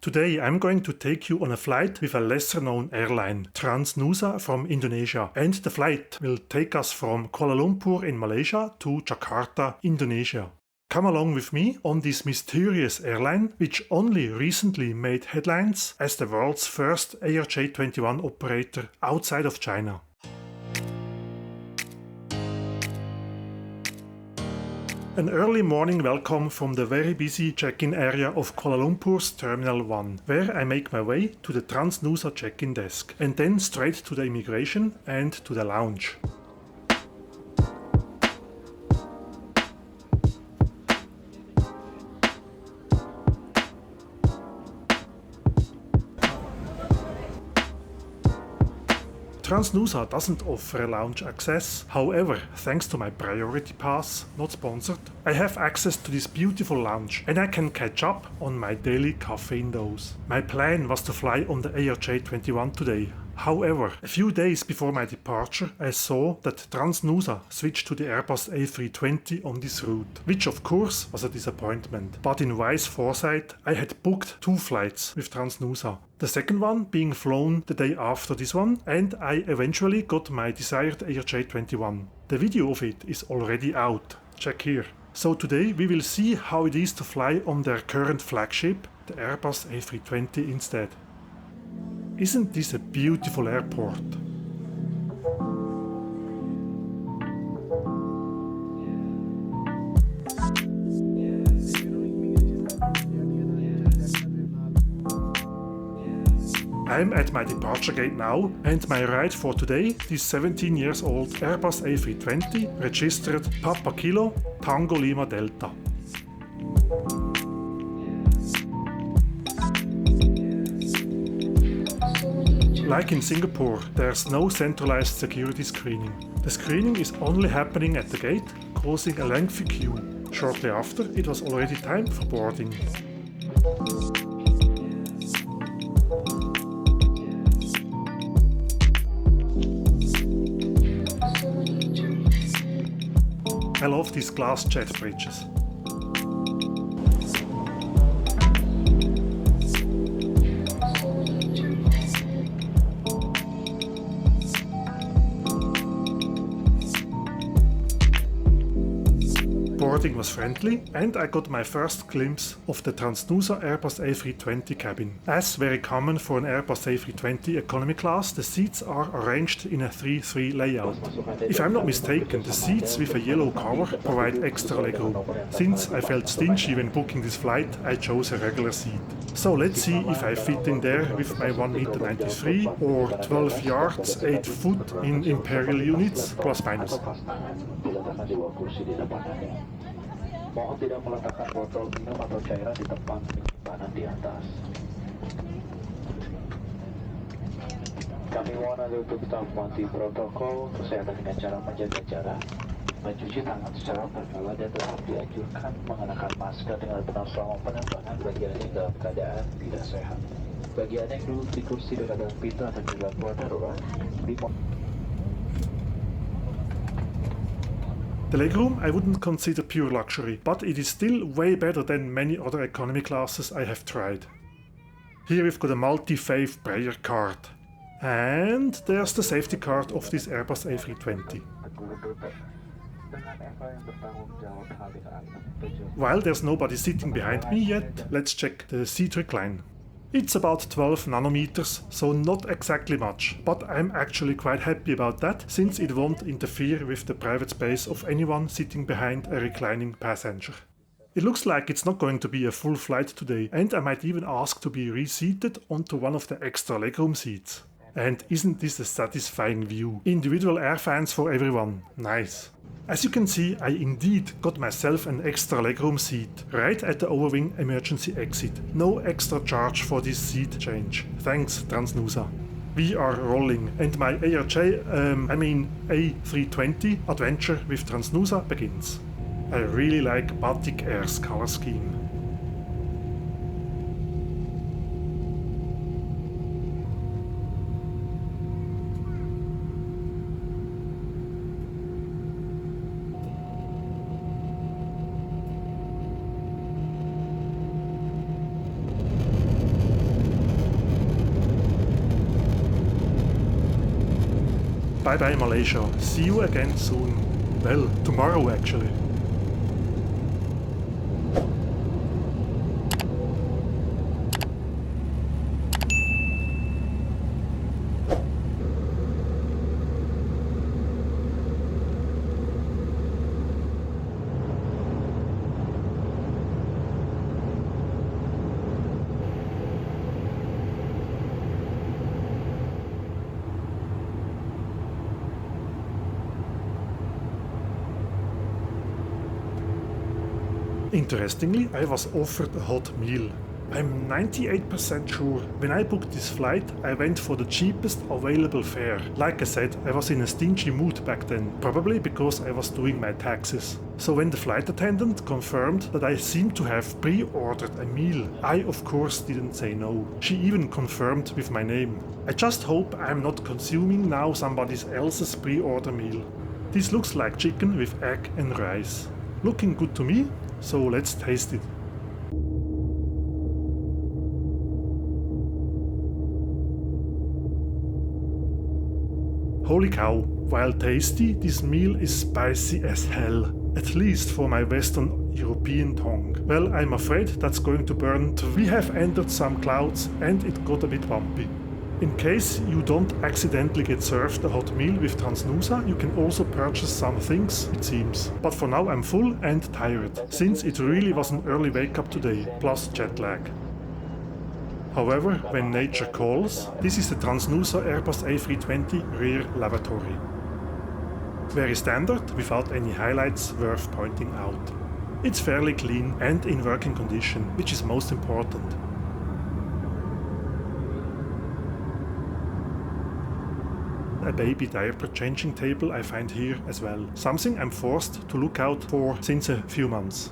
Today I'm going to take you on a flight with a lesser known airline, TRANSNUSA from Indonesia, and the flight will take us from Kuala Lumpur in Malaysia to Jakarta, Indonesia. Come along with me on this mysterious airline, which only recently made headlines as the world's first AirJ21 operator outside of China. An early morning welcome from the very busy check-in area of Kuala Lumpur's Terminal 1, where I make my way to the TRANSNUSA check-in desk, and then straight to the immigration and to the lounge. TRANSNUSA doesn't offer a lounge access, however, thanks to my priority pass, not sponsored, I have access to this beautiful lounge and I can catch up on my daily caffeine dose. My plan was to fly on the AirJ21 today. However, a few days before my departure, I saw that TRANSNUSA switched to the Airbus A320 on this route, which of course was a disappointment. But in wise foresight, I had booked 2 flights with TRANSNUSA. The second one being flown the day after this one, and I eventually got my desired AirJ21. The video of it is already out, check here. So today we will see how it is to fly on their current flagship, the Airbus A320 instead. Isn't this a beautiful airport? I'm at my departure gate now, and my ride for today, this 17 years old Airbus A320 registered Papa Kilo Tango Lima Delta. Like in Singapore, there's no centralized security screening. The screening is only happening at the gate, causing a lengthy queue. Shortly after, it was already time for boarding. I love these glass jet bridges. Boarding was friendly and I got my first glimpse of the TRANSNUSA Airbus A320 cabin. As very common for an Airbus A320 economy class, the seats are arranged in a 3-3 layout. If I'm not mistaken, the seats with a yellow cover provide extra legroom. Since I felt stingy when booking this flight, I chose a regular seat. So let's see if I fit in there with my 1.93 m or 12 yards 8 foot in imperial units, plus minus. Mohon tidak meletakkan botol minum atau cairan di tempat penyimpanan di atas. Kami mohon Anda untuk tetap mematuhi protokol kesehatan dengan cara menjaga jarak, mencuci tangan secara berkala dan tetap dianjurkan mengenakan masker dengan benar selama penerbangan bagi Anda yang dalam keadaan tidak sehat. Bagi Anda yang duduk di kursi dekat dengan pintu atau di luar darurat, The legroom I wouldn't consider pure luxury, but it is still way better than many other economy classes I have tried. Here we've got a multi-fave prayer card. And there's the safety card of this Airbus A320. While there's nobody sitting behind me yet, let's check the seat recline. It's about 12 nanometers, so not exactly much, but I'm actually quite happy about that, since it won't interfere with the private space of anyone sitting behind a reclining passenger. It looks like it's not going to be a full flight today, and I might even ask to be reseated onto one of the extra legroom seats. And isn't this a satisfying view? Individual air fans for everyone. Nice. As you can see, I indeed got myself an extra legroom seat, right at the overwing emergency exit. No extra charge for this seat change. Thanks, TRANSNUSA. We are rolling, and my A320 adventure with TRANSNUSA begins. I really like Batik Air's color scheme. Bye bye Malaysia, see you again soon. Well, tomorrow actually. Interestingly, I was offered a hot meal. I'm 98% sure when I booked this flight, I went for the cheapest available fare. Like I said, I was in a stingy mood back then, probably because I was doing my taxes. So when the flight attendant confirmed that I seemed to have pre-ordered a meal, I of course didn't say no. She even confirmed with my name. I just hope I'm not consuming now somebody else's pre-order meal. This looks like chicken with egg and rice. Looking good to me, so let's taste it. Holy cow, while tasty, this meal is spicy as hell. At least for my Western European tongue. Well, I'm afraid that's going to burn too. We have entered some clouds and it got a bit bumpy. In case you don't accidentally get served a hot meal with TRANSNUSA, you can also purchase some things, it seems. But for now I'm full and tired, since it really was an early wake up today, plus jet lag. However, when nature calls, this is the TRANSNUSA Airbus A320 rear lavatory. Very standard, without any highlights worth pointing out. It's fairly clean and in working condition, which is most important. A baby diaper changing table I find here as well. Something I'm forced to look out for since a few months.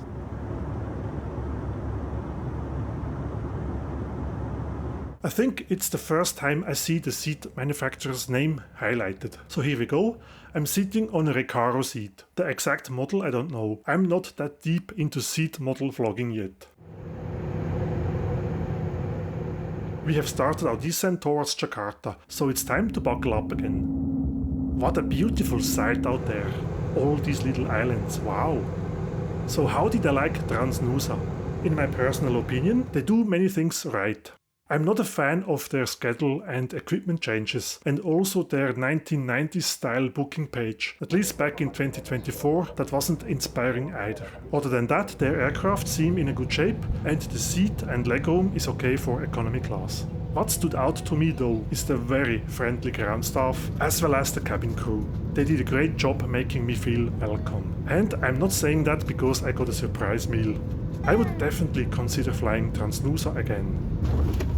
I think it's the first time I see the seat manufacturer's name highlighted. So here we go. I'm sitting on a Recaro seat. The exact model I don't know. I'm not that deep into seat model vlogging yet. We have started our descent towards Jakarta, so it's time to buckle up again. What a beautiful sight out there. All these little islands, wow. So how did I like TRANSNUSA? In my personal opinion, they do many things right. I'm not a fan of their schedule and equipment changes, and also their 1990s style booking page. At least back in 2024, that wasn't inspiring either. Other than that, their aircraft seem in a good shape, and the seat and legroom is okay for economy class. What stood out to me though is the very friendly ground staff, as well as the cabin crew. They did a great job making me feel welcome. And I'm not saying that because I got a surprise meal. I would definitely consider flying TRANSNUSA again.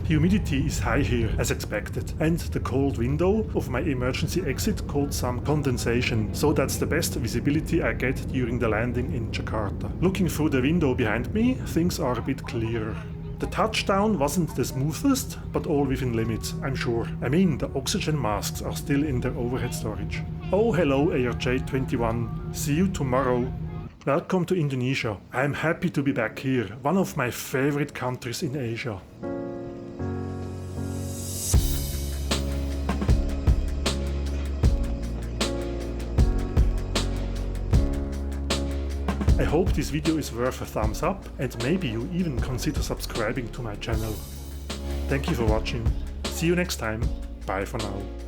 Humidity is high here, as expected, and the cold window of my emergency exit caused some condensation, so that's the best visibility I get during the landing in Jakarta. Looking through the window behind me, things are a bit clearer. The touchdown wasn't the smoothest, but all within limits, I'm sure. I mean, the oxygen masks are still in their overhead storage. Oh hello ARJ21, see you tomorrow. Welcome to Indonesia. I'm happy to be back here, one of my favorite countries in Asia. I hope this video is worth a thumbs up and maybe you even consider subscribing to my channel. Thank you for watching. See you next time. Bye for now.